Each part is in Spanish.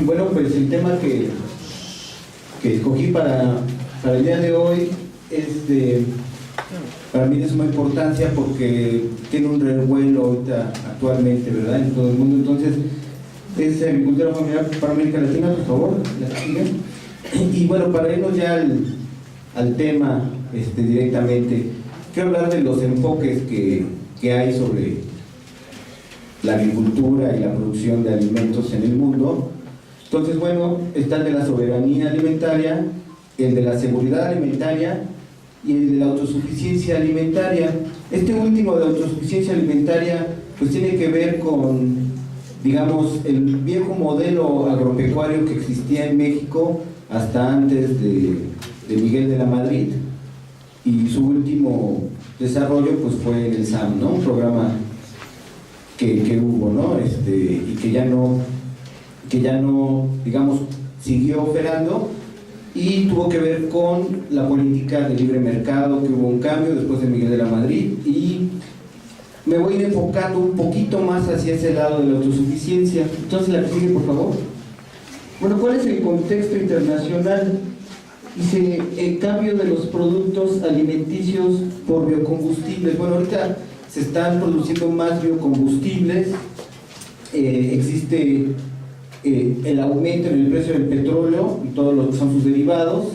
Bueno, pues el tema que escogí para el día de hoy es para mí de suma importancia porque tiene un revuelo ahorita actualmente, ¿verdad?, en todo el mundo. Entonces, es agricultura familiar para América Latina, por favor, la siguen. Y bueno, para irnos ya al tema directamente, quiero hablar de los enfoques que hay sobre la agricultura y la producción de alimentos en el mundo. Entonces, bueno, está el de la soberanía alimentaria, el de la seguridad alimentaria y el de la autosuficiencia alimentaria. Este último de autosuficiencia alimentaria pues tiene que ver con, digamos, el viejo modelo agropecuario que existía en México hasta antes de Miguel de la Madrid, y su último desarrollo pues fue en el SAM, ¿no?, un programa que hubo, ¿no?, y que ya no, digamos, siguió operando, y tuvo que ver con la política de libre mercado, que hubo un cambio después de Miguel de la Madrid, y me voy a ir enfocando un poquito más hacia ese lado de la autosuficiencia. Entonces, la que sigue, por favor. Bueno, ¿cuál es el contexto internacional? Dice, el cambio de los productos alimenticios por biocombustibles. Bueno, ahorita se están produciendo más biocombustibles, existe el aumento en el precio del petróleo y todo lo que son sus derivados,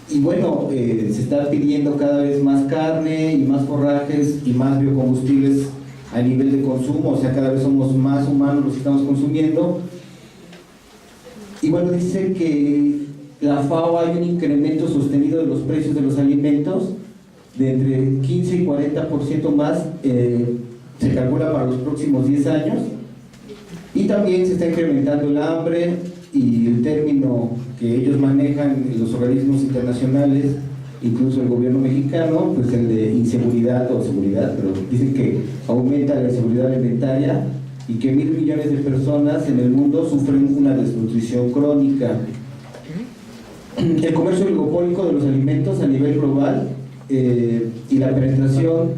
y bueno, se está pidiendo cada vez más carne y más forrajes y más biocombustibles a nivel de consumo, o sea, cada vez somos más humanos los que estamos consumiendo. Y bueno, dice que la FAO hay un incremento sostenido de los precios de los alimentos de entre 15 y 40% más, se calcula para los próximos 10 años. Y también se está incrementando el hambre, y el término que ellos manejan en los organismos internacionales, incluso el gobierno mexicano, pues el de inseguridad o seguridad, pero dicen que aumenta la inseguridad alimentaria y que 1.000 millones de personas en el mundo sufren una desnutrición crónica. El comercio oligopólico de los alimentos a nivel global y la penetración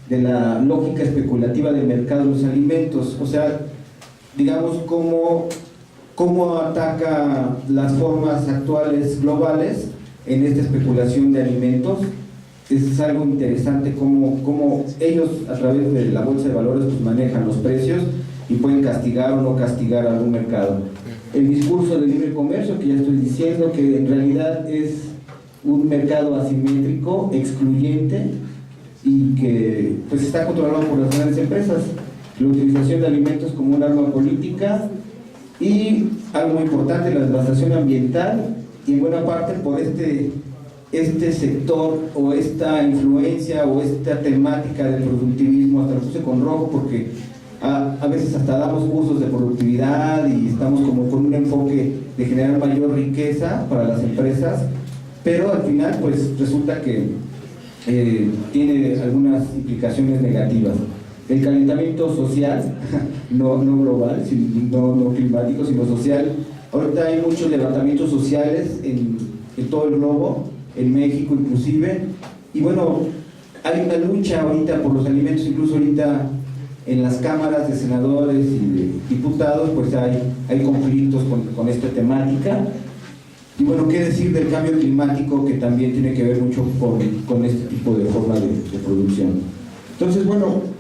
de la lógica especulativa del mercado de los alimentos, o sea, digamos, cómo ataca las formas actuales globales en esta especulación de alimentos. Es algo interesante cómo ellos, a través de la bolsa de valores, pues manejan los precios y pueden castigar o no castigar a algún mercado. El discurso de libre comercio, que ya estoy diciendo, que en realidad es un mercado asimétrico, excluyente, y que pues está controlado por las grandes empresas. La utilización de alimentos como un arma política, y algo muy importante, la devastación ambiental, y en buena parte por este sector, o esta influencia, o esta temática del productivismo. Hasta lo puse con rojo porque a veces hasta damos cursos de productividad y estamos como con un enfoque de generar mayor riqueza para las empresas, pero al final pues resulta que tiene algunas implicaciones negativas. El calentamiento social, no global, no climático, sino social. Ahorita hay muchos levantamientos sociales en todo el globo, en México inclusive, y bueno, hay una lucha ahorita por los alimentos. Incluso ahorita en las cámaras de senadores y de diputados pues hay conflictos con esta temática. Y bueno, qué decir del cambio climático, que también tiene que ver mucho con este tipo de forma de producción. Entonces, bueno,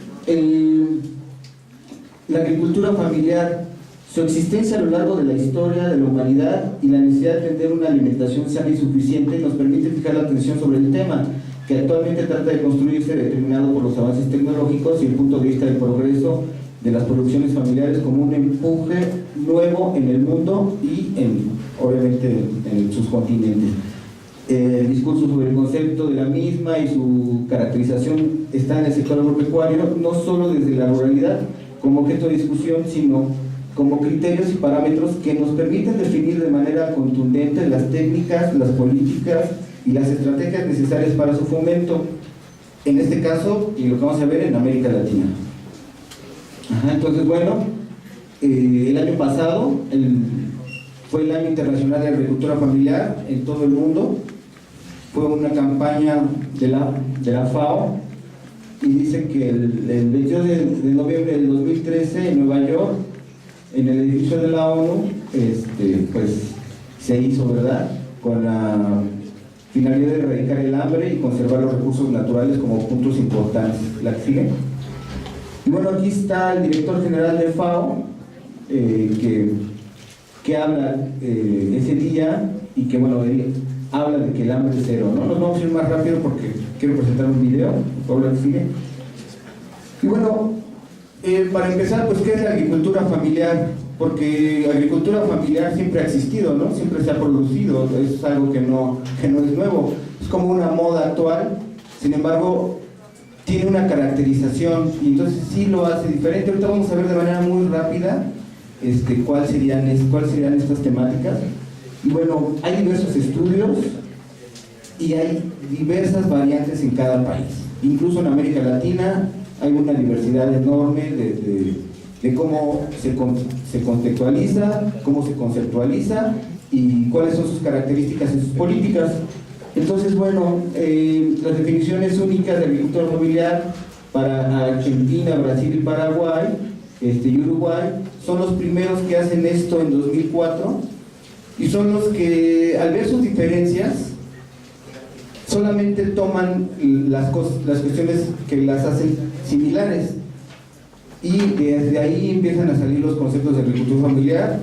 la agricultura familiar, su existencia a lo largo de la historia de la humanidad y la necesidad de tener una alimentación sana y suficiente nos permite fijar la atención sobre el tema, que actualmente trata de construirse determinado por los avances tecnológicos y el punto de vista del progreso de las producciones familiares como un empuje nuevo en el mundo y obviamente en sus continentes. El discurso sobre el concepto de la misma y su caracterización está en el sector agropecuario, no solo desde la ruralidad como objeto de discusión, sino como criterios y parámetros que nos permiten definir de manera contundente las técnicas, las políticas y las estrategias necesarias para su fomento, en este caso, y lo que vamos a ver en América Latina. Entonces, bueno, el año pasado fue el Año Internacional de Agricultura Familiar en todo el mundo. Fue una campaña de la FAO, y dice que el 22 de noviembre del 2013 en Nueva York en el edificio de la ONU, pues se hizo, ¿verdad?, con la finalidad de erradicar el hambre y conservar los recursos naturales como puntos importantes. ¿La que sigue? Y bueno, aquí está el director general de FAO, que habla ese día y que, bueno, habla de que el hambre es cero, ¿no? Nos vamos a ir más rápido porque quiero presentar un video. Por favor, sigue. Y bueno, para empezar, pues, ¿qué es la agricultura familiar? Porque la agricultura familiar siempre ha existido, ¿no? Siempre se ha producido, es algo que no es nuevo, es como una moda actual. Sin embargo, tiene una caracterización y entonces sí lo hace diferente. Ahorita vamos a ver de manera muy rápida cuáles serían estas temáticas. Y bueno, hay diversos estudios y hay diversas variantes en cada país. Incluso en América Latina hay una diversidad enorme de cómo se contextualiza, cómo se conceptualiza y cuáles son sus características y sus políticas. Entonces, bueno, las definiciones únicas de agricultura familiar para Argentina, Brasil y Paraguay y Uruguay son los primeros que hacen esto en 2004 y son los que, al ver sus diferencias, solamente toman las cuestiones que las hacen similares y desde ahí empiezan a salir los conceptos de agricultura familiar.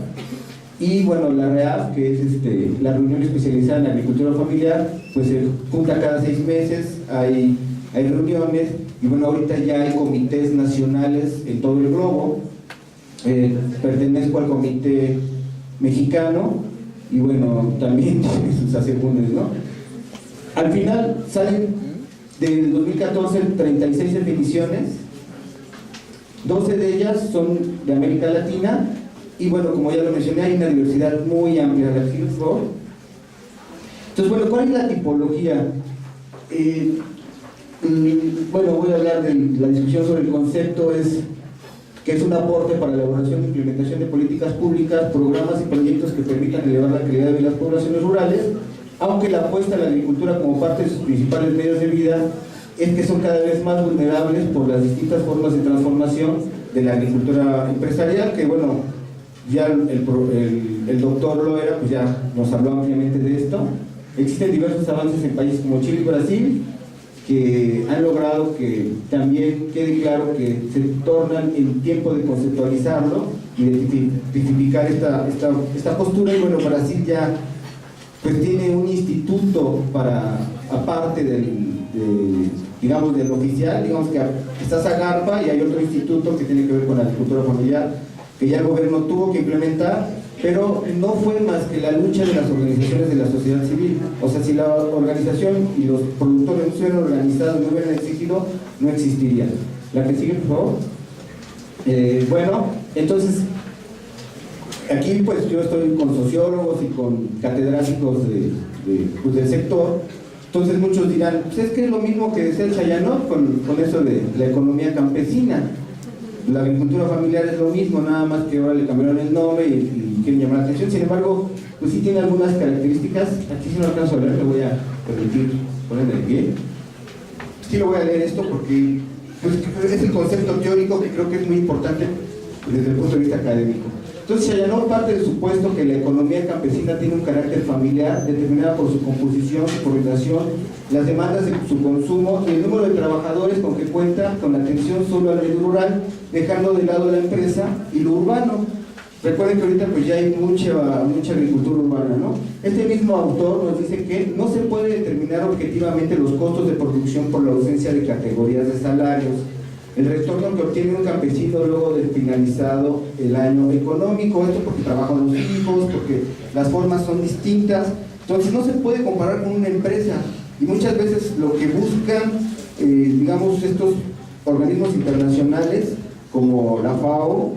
Y bueno, la REAF, que es la reunión especializada en agricultura familiar, pues se junta cada 6 meses, hay reuniones, y bueno, ahorita ya hay comités nacionales en todo el globo. Pertenezco al comité mexicano, y bueno, también tiene sus asegúnes, ¿no? Al final salen del 2014 36 definiciones, 12 de ellas son de América Latina. Y bueno, como ya lo mencioné, hay una diversidad muy amplia de archivos. Entonces, bueno, ¿cuál es la tipología? Bueno, voy a hablar de la discusión sobre el concepto, que es un aporte para la elaboración e implementación de políticas públicas, programas y proyectos que permitan elevar la calidad de vida de las poblaciones rurales, aunque la apuesta a la agricultura como parte de sus principales medios de vida es que son cada vez más vulnerables por las distintas formas de transformación de la agricultura empresarial, que bueno, ya el doctor Loera pues ya nos habló ampliamente de esto. Existen diversos avances en países como Chile y Brasil que han logrado que también quede claro que se tornan en tiempo de conceptualizarlo y de tipificar esta postura. Y bueno, Brasil ya pues tiene un instituto para, aparte digamos del oficial, digamos que está Zagarpa y hay otro instituto que tiene que ver con la agricultura familiar que ya el gobierno tuvo que implementar, pero no fue más que la lucha de las organizaciones de la sociedad civil. O sea, si la organización y los productores no estuvieran organizados, no hubieran exigido, no existiría. La que sigue, por favor. Bueno, entonces, aquí pues yo estoy con sociólogos y con catedráticos pues, del sector. Entonces muchos dirán, pues es que es lo mismo que decía el Chayanov con eso de la economía campesina. La agricultura familiar es lo mismo, nada más que ahora le cambiaron el nombre y quieren llamar la atención. Sin embargo, pues sí tiene algunas características. Aquí si no alcanzo a leer, me voy a permitir ponerme de pie. Sí lo voy a leer esto porque pues, es el concepto teórico que creo que es muy importante desde el punto de vista académico. Entonces, Chayanov parte del supuesto que la economía campesina tiene un carácter familiar determinada por su composición, su coordinación, las demandas de su consumo y el número de trabajadores con que cuenta con la atención solo al medio rural, dejando de lado la empresa y lo urbano. Recuerden que ahorita pues ya hay mucha agricultura urbana, ¿no? Este mismo autor nos dice que no se puede determinar objetivamente los costos de producción por la ausencia de categorías de salarios, el retorno que obtiene un campesino luego de finalizado el año económico, esto porque trabajan los hijos, porque las formas son distintas. Entonces no se puede comparar con una empresa y muchas veces lo que buscan, digamos, estos organismos internacionales como la FAO,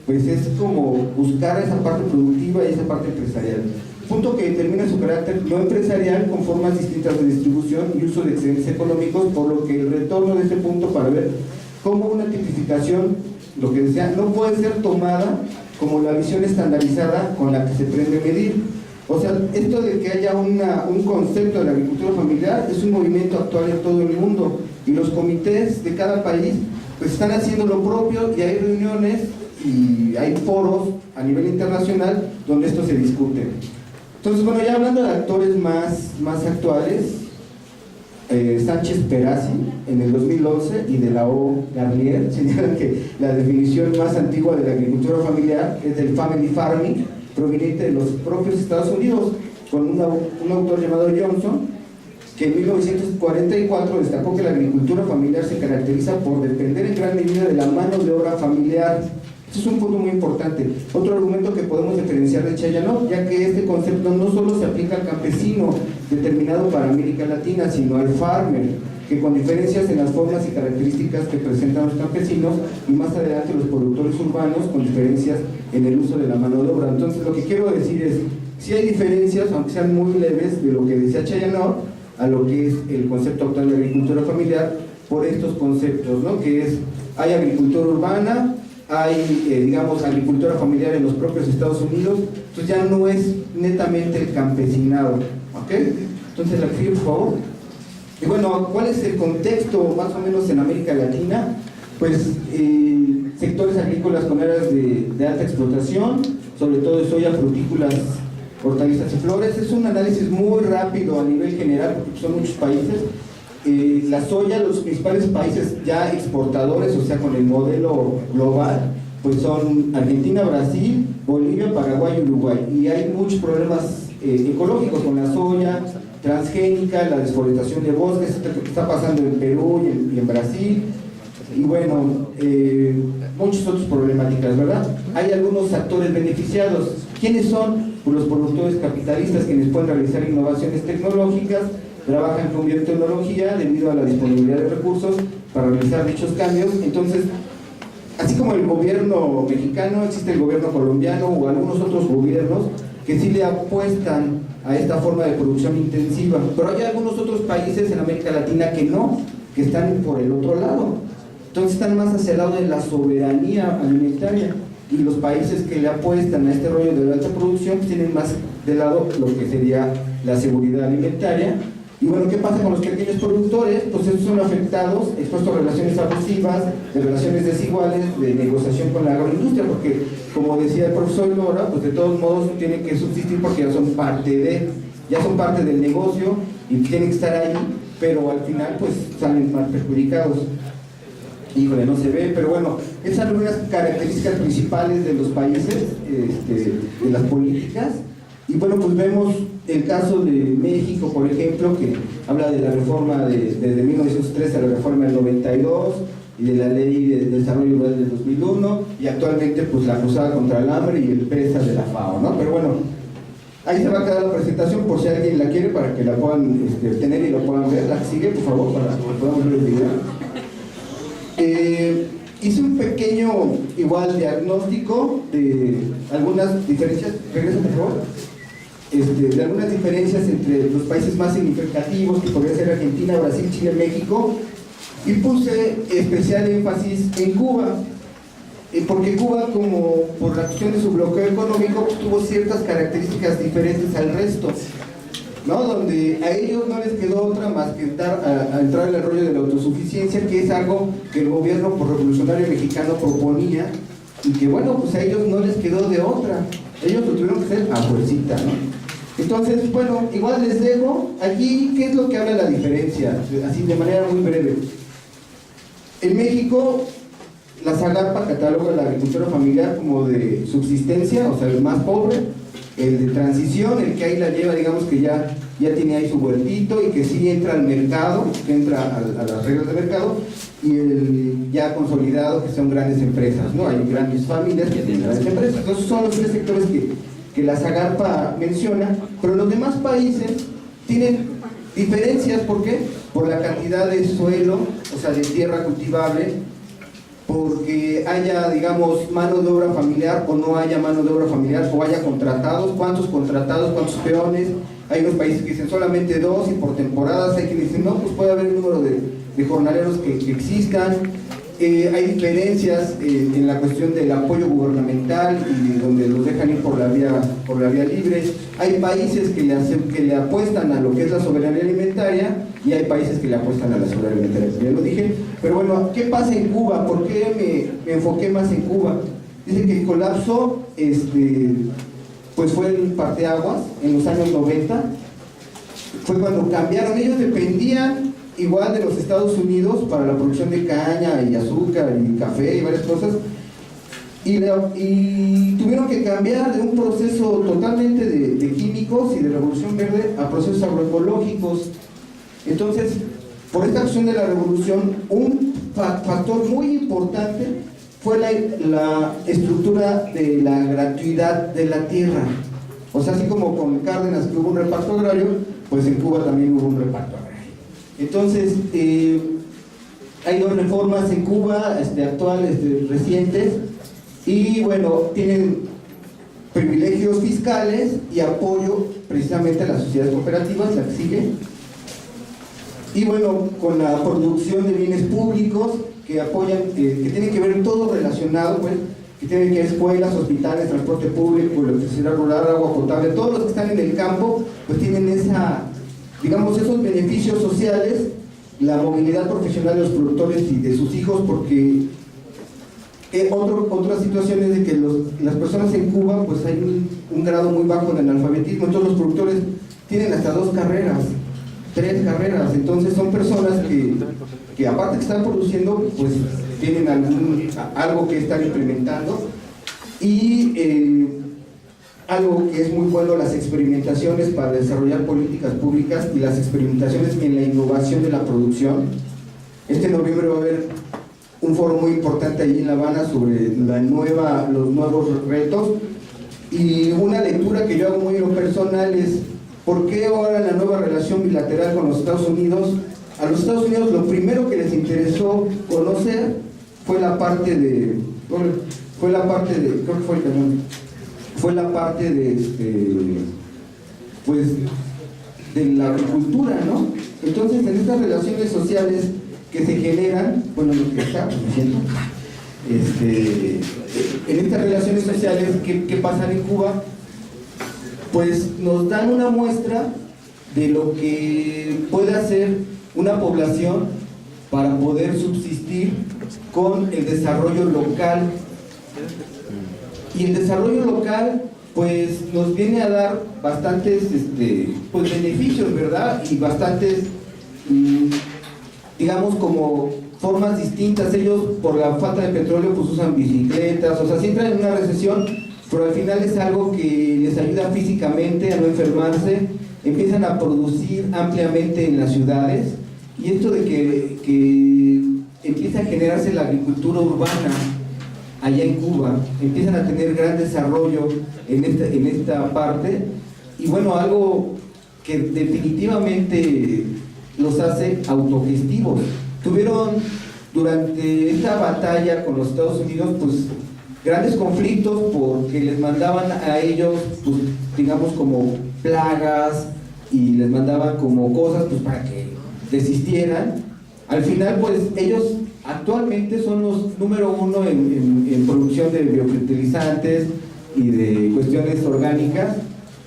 pues es como buscar esa parte productiva y esa parte empresarial. Punto que determina su carácter no empresarial con formas distintas de distribución y uso de excedentes económicos, por lo que el retorno de este punto para ver cómo una tipificación, lo que decía, no puede ser tomada como la visión estandarizada con la que se pretende medir. O sea, esto de que haya un concepto de la agricultura familiar es un movimiento actual en todo el mundo y los comités de cada país pues están haciendo lo propio y hay reuniones y hay foros a nivel internacional donde esto se discute. Entonces, bueno, ya hablando de actores más actuales, Sánchez Perazzi en el 2011 y de la O. Garnier señalan que la definición más antigua de la agricultura familiar es del family farming, proveniente de los propios Estados Unidos, con un autor llamado Johnson, que en 1944 destacó que la agricultura familiar se caracteriza por depender en gran medida de la mano de obra familiar. Este es un punto muy importante. Otro argumento que podemos diferenciar de Chayanov, ya que este concepto no solo se aplica al campesino determinado para América Latina, sino al farmer, que con diferencias en las formas y características que presentan los campesinos, y más adelante los productores urbanos, con diferencias en el uso de la mano de obra. Entonces, lo que quiero decir es, si hay diferencias, aunque sean muy leves, de lo que decía Chayanov a lo que es el concepto actual de agricultura familiar, por estos conceptos, ¿no? Que es, hay agricultura urbana, hay, digamos, agricultura familiar en los propios Estados Unidos, entonces ya no es netamente el campesinado, ¿ok? Entonces, la que sigue, por favor. Y bueno, ¿cuál es el contexto más o menos en América Latina? Pues sectores agrícolas con áreas de alta explotación, sobre todo de soya, frutícolas, hortalizas y flores. Es un análisis muy rápido a nivel general, porque son muchos países. La soya, los principales países ya exportadores, o sea, con el modelo global, pues son Argentina, Brasil, Bolivia, Paraguay y Uruguay. Y hay muchos problemas ecológicos con la soya, transgénica, la desforestación de bosques, esto que está pasando en Perú y en Brasil, y bueno, muchas otras problemáticas, ¿verdad? Hay algunos actores beneficiados. ¿Quiénes son? Pues los productores capitalistas, quienes pueden realizar innovaciones tecnológicas, trabajan con biotecnología debido a la disponibilidad de recursos para realizar dichos cambios. Entonces, así como el gobierno mexicano, existe el gobierno colombiano o algunos otros gobiernos que sí le apuestan a esta forma de producción intensiva, pero hay algunos otros países en América Latina que no, que están por el otro lado. Entonces están más hacia el lado de la soberanía alimentaria, y los países que le apuestan a este rollo de la alta producción pues tienen más de lado lo que sería la seguridad alimentaria. Y bueno, ¿qué pasa con los pequeños productores? Pues estos son afectados, expuestos a relaciones abusivas, de relaciones desiguales, de negociación con la agroindustria, porque como decía el profesor Lora, pues de todos modos tienen que subsistir porque ya son parte del negocio y tienen que estar ahí, pero al final pues salen más perjudicados. Híjole, no se ve, pero bueno, esas son algunas características principales de los países, de las políticas. Y bueno, pues vemos el caso de México, por ejemplo, que habla de la reforma desde 1913 a la reforma del 92 y de la ley de desarrollo rural del 2001, y actualmente pues la cruzada contra el hambre y el PESA de la FAO, ¿no? Pero bueno, ahí se va a quedar la presentación por si alguien la quiere, para que la puedan tener y lo puedan ver. La que sigue, por favor, para que podamos ver el video. Hice un pequeño, igual, diagnóstico de algunas diferencias. Regresa, por favor. De algunas diferencias entre los países más significativos, que podría ser Argentina, Brasil, Chile, México, y puse especial énfasis en Cuba, porque Cuba, como por la cuestión de su bloqueo económico, pues, tuvo ciertas características diferentes al resto, ¿no? Donde a ellos no les quedó otra más que entrar en el rollo de la autosuficiencia, que es algo que el gobierno por revolucionario mexicano proponía, y que bueno, pues a ellos no les quedó de otra, ellos lo tuvieron que hacer a fuercita, ¿no? Entonces, bueno, igual les dejo aquí qué es lo que habla la diferencia, así de manera muy breve. En México, la Zagarpa cataloga la agricultura familiar como de subsistencia, o sea, el más pobre, el de transición, el que ahí la lleva, digamos que ya tiene ahí su huertito y que sí entra al mercado, que entra a las reglas de mercado, y el ya consolidado, que son grandes empresas, ¿no? Hay grandes familias que tienen grandes empresas. Entonces son los tres sectores que la Zagarpa menciona, pero los demás países tienen diferencias. ¿Por qué? Por la cantidad de suelo, o sea, de tierra cultivable, porque haya, digamos, mano de obra familiar o no haya mano de obra familiar, o haya contratados, cuántos peones. Hay unos países que dicen solamente 2 y por temporadas. Hay que dicen, no, pues puede haber un número de jornaleros que existan. Hay diferencias en la cuestión del apoyo gubernamental, y donde los dejan ir por la vía libre. Hay países que le apuestan a lo que es la soberanía alimentaria, y hay países que le apuestan a la soberanía alimentaria, ya lo dije. Pero bueno, ¿qué pasa en Cuba? ¿Por qué me enfoqué más en Cuba? Dice que el colapso pues fue el parteaguas en los años 90. Fue cuando cambiaron, ellos dependían igual de los Estados Unidos para la producción de caña y azúcar y café y varias cosas, y tuvieron que cambiar de un proceso totalmente de químicos y de revolución verde a procesos agroecológicos. Entonces, por esta acción de la revolución, un factor muy importante fue la estructura de la gratuidad de la tierra. O sea, así como con Cárdenas que hubo un reparto agrario, pues en Cuba también hubo un reparto agrario. Entonces, hay dos reformas en Cuba, actuales, recientes, y bueno, tienen privilegios fiscales y apoyo precisamente a las sociedades cooperativas, la que sigue. Y bueno, con la producción de bienes públicos que apoyan, que tienen que ver todo relacionado, pues, que tienen que ver escuelas, hospitales, transporte público, electricidad rural, agua potable, todos los que están en el campo, pues tienen esos beneficios sociales, la movilidad profesional de los productores y de sus hijos, porque otra situación es de que las personas en Cuba, pues hay un grado muy bajo de analfabetismo, entonces los productores tienen hasta 2 carreras, 3 carreras, entonces son personas que aparte que están produciendo, pues tienen algo que están implementando, y algo que es muy bueno, las experimentaciones para desarrollar políticas públicas y las experimentaciones en la innovación de la producción. Este noviembre va a haber un foro muy importante allí en La Habana sobre los nuevos retos, y una lectura que yo hago muy en lo personal es ¿por qué ahora la nueva relación bilateral con los Estados Unidos? A los Estados Unidos lo primero que les interesó conocer fue la parte de pues de la agricultura, ¿no? Entonces, en estas relaciones sociales que se generan, bueno, lo que está diciendo, en estas relaciones sociales que pasan en Cuba, pues nos dan una muestra de lo que puede hacer una población para poder subsistir con el desarrollo local. Y el desarrollo local pues nos viene a dar bastantes pues beneficios, ¿verdad? Y bastantes digamos como formas distintas. Ellos por la falta de petróleo pues usan bicicletas, o sea, siempre hay una recesión, pero al final es algo que les ayuda físicamente a no enfermarse. Empiezan a producir ampliamente en las ciudades, y esto de que empieza a generarse la agricultura urbana allá en Cuba, empiezan a tener gran desarrollo en esta parte, y bueno, algo que definitivamente los hace autogestivos. Tuvieron durante esta batalla con los Estados Unidos pues grandes conflictos porque les mandaban a ellos pues digamos como plagas, y les mandaban como cosas pues para que desistieran. Al final pues ellos actualmente son los número 1 en producción de biofertilizantes y de cuestiones orgánicas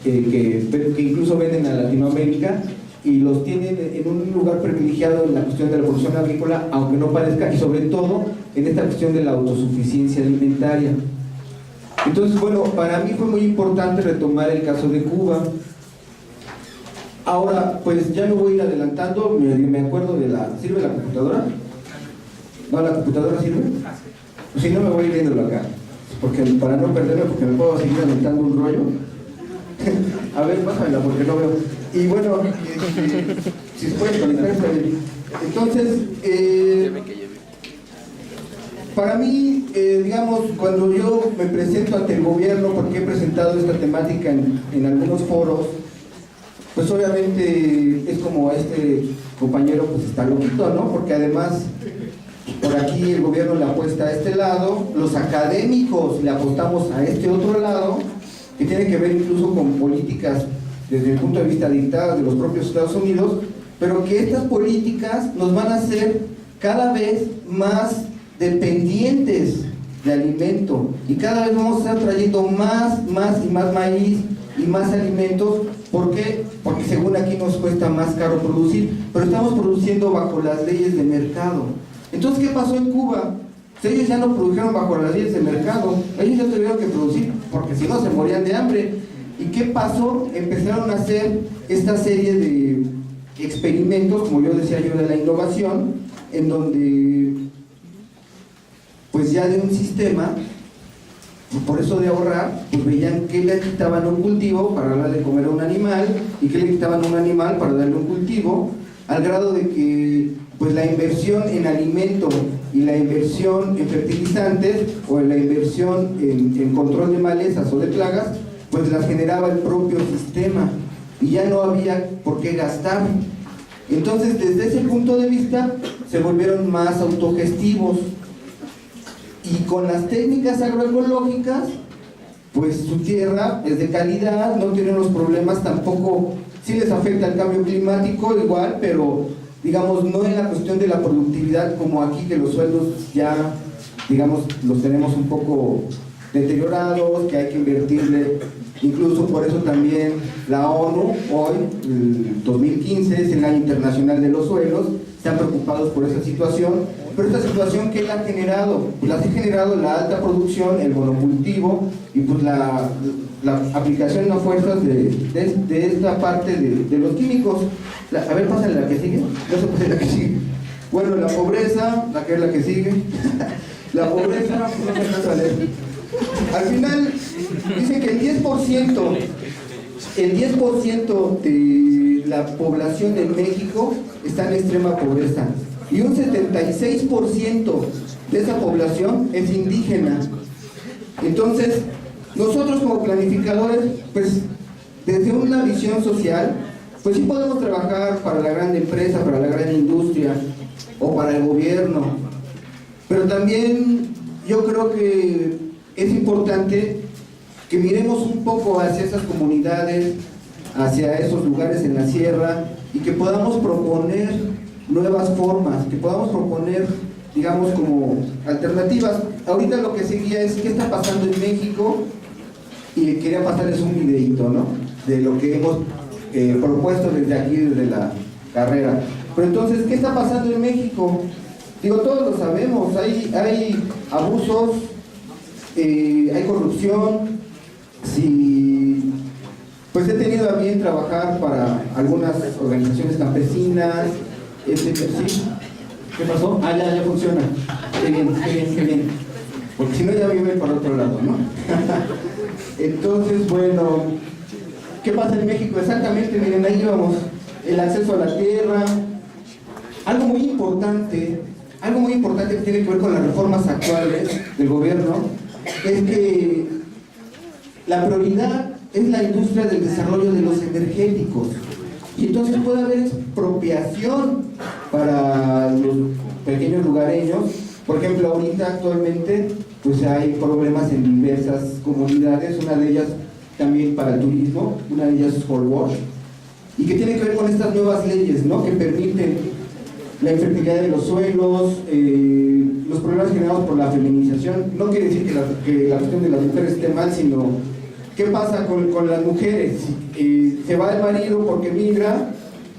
que incluso venden a Latinoamérica, y los tienen en un lugar privilegiado en la cuestión de la producción agrícola, aunque no parezca, y sobre todo en esta cuestión de la autosuficiencia alimentaria. Entonces, bueno, para mí fue muy importante retomar el caso de Cuba. Ahora, pues ya no voy a ir adelantando, me acuerdo de ¿sirve la computadora? ¿No, la computadora sirve? Pues si no, me voy a ir viéndolo acá, porque para no perderme, porque me puedo seguir aventando un rollo. A ver, pásamela porque no veo. Y bueno, si se puede conectar, está bien. Entonces, para mí, digamos, cuando yo me presento ante el gobierno, porque he presentado esta temática en algunos foros, pues obviamente es como este compañero pues está loquito, ¿no? Porque además por aquí el gobierno le apuesta a este lado, los académicos le apostamos a este otro lado, que tiene que ver incluso con políticas desde el punto de vista dictadas de los propios Estados Unidos, pero que estas políticas nos van a hacer cada vez más dependientes de alimento, y cada vez vamos a estar trayendo más y más maíz y más alimentos. ¿Por qué? Porque según aquí nos cuesta más caro producir, pero estamos produciendo bajo las leyes de mercado. Entonces, ¿qué pasó en Cuba? Ellos ya no produjeron bajo las leyes del mercado, ellos ya tuvieron que producir porque si no se morían de hambre. ¿Y qué pasó? Empezaron a hacer esta serie de experimentos, como yo decía yo, de la innovación, en donde pues ya de un sistema, por eso de ahorrar, pues veían que le quitaban un cultivo para darle de comer a un animal y que le quitaban un animal para darle un cultivo, al grado de que pues la inversión en alimento y la inversión en fertilizantes o la inversión en control de malezas o de plagas, pues las generaba el propio sistema y ya no había por qué gastar. Entonces, desde ese punto de vista, se volvieron más autogestivos y con las técnicas agroecológicas, pues su tierra es de calidad, no tienen los problemas tampoco, sí les afecta el cambio climático igual, pero digamos, no en la cuestión de la productividad como aquí, que los sueldos ya, digamos, los tenemos un poco deteriorados, que hay que invertirle, incluso por eso también la ONU, hoy, el 2015, es el Año Internacional de los Suelos, están preocupados por esa situación, pero esta situación que la ha generado, pues la ha generado la alta producción, el monocultivo y pues la aplicación a fuerzas de esta parte de los químicos. A ver, pásale la que sigue. No se pase la que sigue. Bueno, la pobreza, la que es la que sigue. La pobreza, no se alcanza a leer. Al final, dicen que el 10% de la población en México está en extrema pobreza. Y un 76% de esa población es indígena. Entonces, nosotros como planificadores, pues, desde una visión social, pues sí podemos trabajar para la gran empresa, para la gran industria o para el gobierno, pero también yo creo que es importante que miremos un poco hacia esas comunidades, hacia esos lugares en la sierra y que podamos proponer nuevas formas, que podamos proponer, digamos, como alternativas. Ahorita lo que seguía es qué está pasando en México y quería pasarles un videito, ¿no?, de lo que hemos propuesto desde aquí, desde la carrera. Pero entonces, ¿qué está pasando en México? Digo, todos lo sabemos, hay abusos, hay corrupción. Si, pues he tenido a bien trabajar para algunas organizaciones campesinas, ¿sí? ¿Qué pasó? Ah, ya funciona. Qué bien, qué bien, qué bien. Porque si no ya vive por otro lado, ¿no? Entonces, bueno, ¿qué pasa en México? Exactamente, miren, ahí vamos. El acceso a la tierra. Algo muy importante que tiene que ver con las reformas actuales del gobierno es que la prioridad es la industria del desarrollo de los energéticos. Y entonces puede haber expropiación para los pequeños lugareños. Por ejemplo, ahorita actualmente pues hay problemas en diversas comunidades, una de ellas también para el turismo, una de ellas es Holbox, y que tiene que ver con estas nuevas leyes, ¿no?, que permiten la infertilidad de los suelos, los problemas generados por la feminización. No quiere decir que la cuestión de las mujeres esté mal, sino ¿qué pasa con las mujeres? Se va el marido porque migra,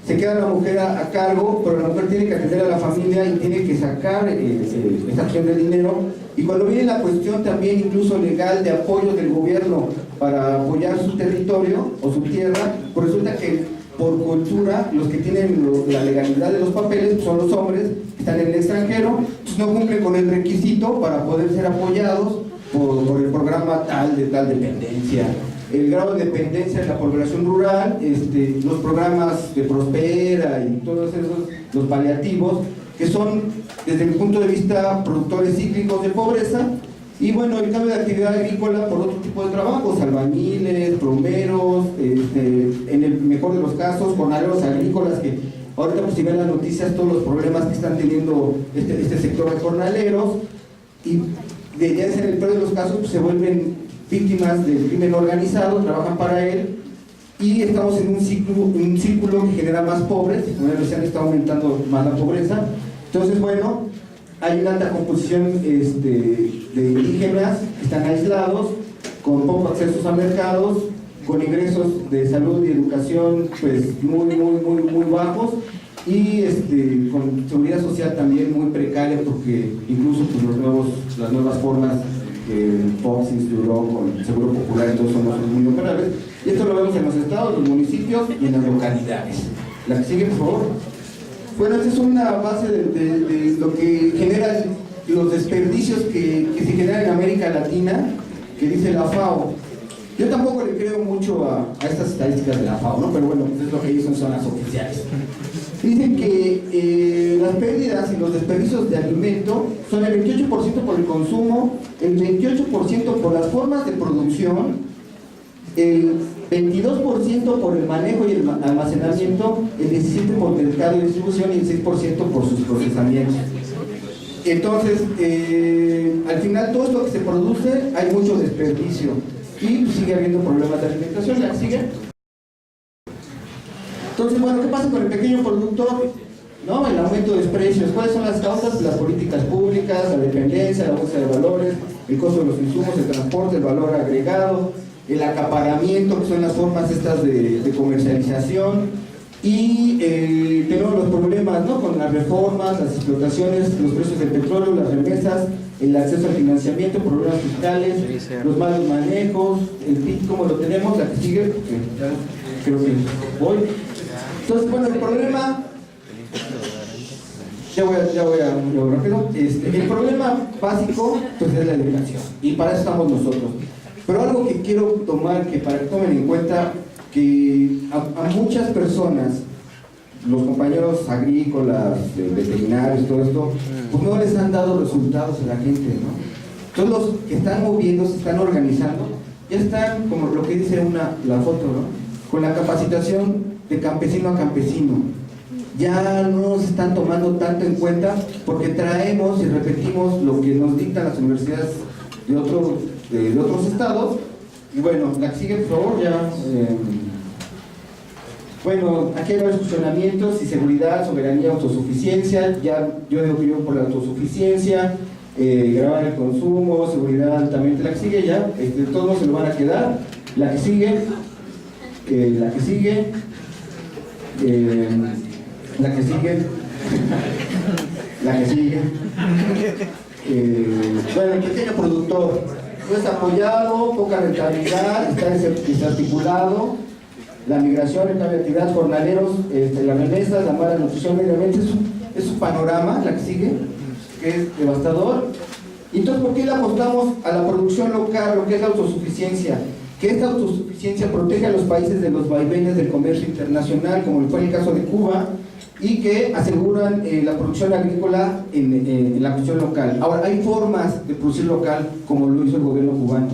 se queda la mujer a cargo, pero la mujer tiene que atender a la familia y tiene que sacar esa acción de dinero. Y cuando viene la cuestión también incluso legal de apoyo del gobierno para apoyar su territorio o su tierra, pues resulta que por cultura los que tienen la legalidad de los papeles son los hombres que están en el extranjero, pues no cumplen con el requisito para poder ser apoyados por el programa tal dependencia. El grado de dependencia de la población rural, los programas de Prospera y todos esos, los paliativos, que son desde mi punto de vista productores cíclicos de pobreza. Y bueno, el cambio de actividad agrícola por otro tipo de trabajos, albañiles, plomeros, en el mejor de los casos, jornaleros agrícolas, que ahorita pues si ven las noticias todos los problemas que están teniendo este sector de jornaleros, y ya en el peor de los casos pues, se vuelven víctimas del crimen organizado, trabajan para él, y estamos en un círculo que genera más pobres, como ya decían, está aumentando más la pobreza. Entonces, bueno, hay una alta composición de indígenas que están aislados, con poco acceso a mercados, con ingresos de salud y educación pues muy bajos, y con seguridad social también muy precaria, porque incluso pues, las nuevas formas, Foxis, Duro, con Seguro Popular, entonces son muy operables, y esto lo vemos en los estados, los municipios y en las localidades. La que sigue, por favor. Bueno, esta es una base de lo que genera los desperdicios que se generan en América Latina, que dice la FAO. Yo tampoco le creo mucho a estas estadísticas de la FAO, ¿no? Pero bueno, pues es lo que ellos son las oficiales. Dicen que las pérdidas y los desperdicios de alimento son el 28% por el consumo, el 28% por las formas de producción, el 22% por el manejo y el almacenamiento, el 17% por mercado y distribución y el 6% por sus procesamientos. Entonces, al final todo esto que se produce hay mucho desperdicio y sigue habiendo problemas de alimentación. ¿La sigue? Entonces, bueno, ¿qué pasa con el pequeño productor? ¿No? El aumento de precios. ¿Cuáles son las causas? Las políticas públicas, la dependencia, la bolsa de valores, el costo de los insumos, el transporte, el valor agregado, el acaparamiento, que son las formas estas de comercialización, y tenemos los problemas, ¿no? Con las reformas, las explotaciones, los precios del petróleo, las remesas, el acceso al financiamiento, problemas fiscales, los malos manejos, el PIB como lo tenemos. La que sigue, ya creo que voy. Entonces, bueno, el problema, ya voy rápido. El problema básico pues es la educación, y para eso estamos nosotros. Pero algo que quiero tomar, que para que tomen en cuenta, que a muchas personas, los compañeros agrícolas, veterinarios, todo esto, pues no les han dado resultados a la gente, ¿no? Entonces los que están moviendo, se están organizando, ya están, como lo que dice la foto, ¿no? Con la capacitación de campesino a campesino. Ya no nos están tomando tanto en cuenta, porque traemos y repetimos lo que nos dictan las universidades de otros estados. Y bueno, la que sigue, por favor, ya. Bueno, aquí hay varios cuestionamientos: y seguridad, soberanía, autosuficiencia. Ya yo digo que yo por la autosuficiencia, grabar el consumo, seguridad altamente. La que sigue ya, todos no se lo van a quedar. La que sigue, la que sigue, la que sigue, la que sigue. Bueno, el pequeño productor no es apoyado, poca rentabilidad, está desarticulado, la migración, el cambio de actividad, jornaleros, las remesas, la mala nutrición, mediamente es un panorama. La que sigue, que es devastador. Entonces, ¿por qué le apostamos a la producción local, lo que es la autosuficiencia? Que esta autosuficiencia protege a los países de los vaivenes del comercio internacional, como fue el caso de Cuba, y que aseguran la producción agrícola en la cuestión local. Ahora, hay formas de producir local, como lo hizo el gobierno cubano.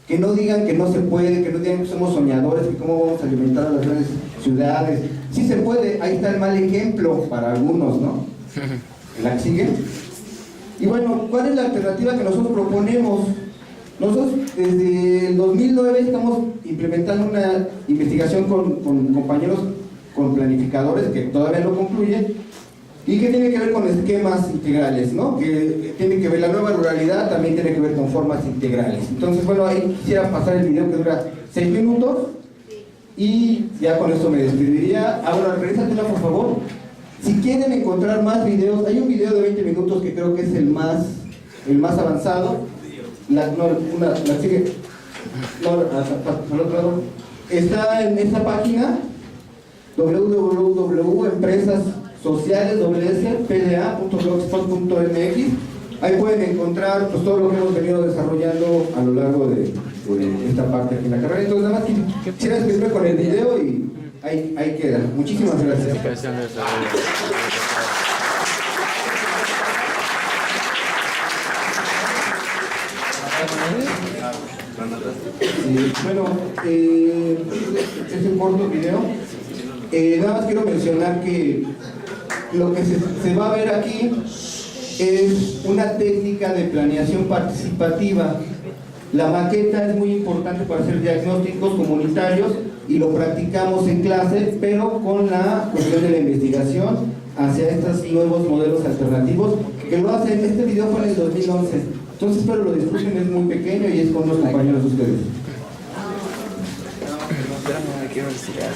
Que no digan que no se puede, que no digan que somos soñadores, que cómo vamos a alimentar a las grandes ciudades. Sí se puede, ahí está el mal ejemplo para algunos, ¿no? ¿La que sigue? Y bueno, ¿cuál es la alternativa que nosotros proponemos? Nosotros desde el 2009 estamos implementando una investigación con compañeros, con planificadores, que todavía no concluyen, y que tiene que ver con esquemas integrales, ¿no? Que tiene que ver, la nueva ruralidad también tiene que ver con formas integrales. Entonces, bueno, ahí quisiera pasar el video que dura 6 minutos, y ya con esto me despediría. Ahora, regrésatela, por favor. Si quieren encontrar más videos, hay un video de 20 minutos que creo que es el más avanzado. La sigue, al otro lado. Está en esta página, www.empresassociales.blogspot.mx. Ahí pueden encontrar pues todo lo que hemos venido desarrollando a lo largo de esta parte aquí en la carrera. Entonces, nada más quisiera despedirme con el video y ahí queda. Muchísimas gracias. Bueno, es un corto video. Nada más quiero mencionar que lo que se va a ver aquí es una técnica de planeación participativa. La maqueta es muy importante para hacer diagnósticos comunitarios y lo practicamos en clase, pero con la cuestión de la investigación hacia estos nuevos modelos alternativos que lo hacen. Este video fue en el 2011, entonces espero lo disfruten, es muy pequeño y es con los compañeros de ustedes. No, me quiero investigar.